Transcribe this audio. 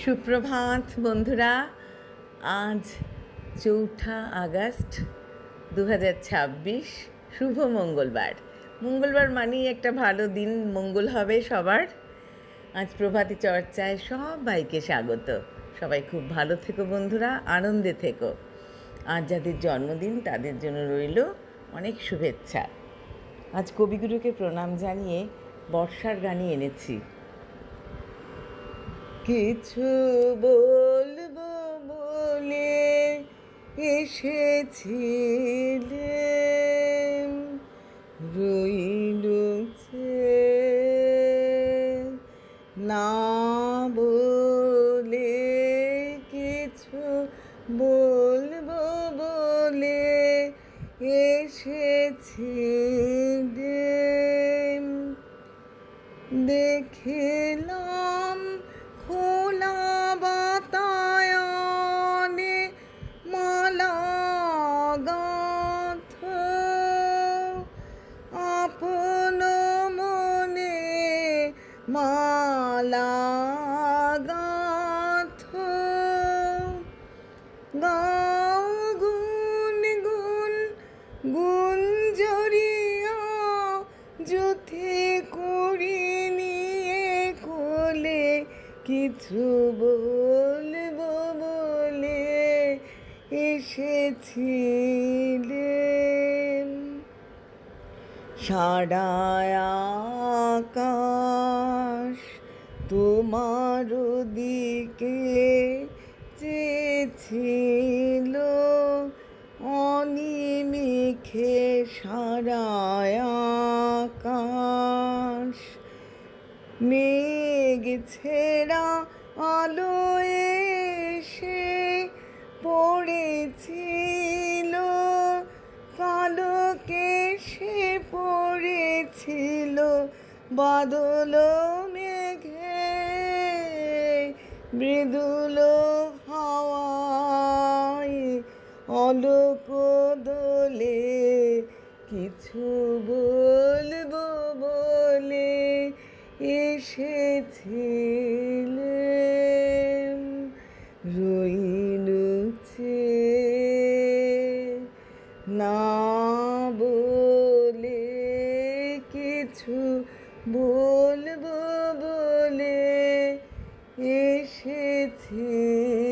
সুপ্রভাত বন্ধুরা। আজ 4 আগস্ট 2026, শুভ মঙ্গলবার। মঙ্গলবার মানেই একটা ভালো দিন, মঙ্গল হবে সবার। আজ প্রভাতী চর্চায় সবাইকে স্বাগত। সবাই খুব ভালো থেকো বন্ধুরা, আনন্দে থেকো। আজ যাদের জন্মদিন তাদের জন্য রইল অনেক শুভেচ্ছা। আজ কবিগুরুকে প্রণাম জানিয়ে বর্ষার গানই এনেছি। কিছু বলবো বলে এসেছিলেন, রইল না বলে। কিছু বলবো বলে এসেছিলেন, দেখলাম খোলা বাতায়নে মালা গাঁথ, আপন মনে মালা গাঁথ। গাও গুন গুন গুঞ্জরিয়া, যুথে করি নিয়ে কোলে। কিছু বলবো বলে এসেছিলেন, সারা আকাশ তোমার দিকে চেয়েছিল, অনিমিখে সারা আকাশ। মেঘ ছেঁড়া আলো এসে পড়েছিল, কালো কেশে পড়েছিল বাদল মেঘে, মৃদুল হাওয়ায় অলোক দোলে। কিছু বলবো বলে এসেছিলেন, রইল না বলে। কিছু বলবো বলে এসেছিলেন।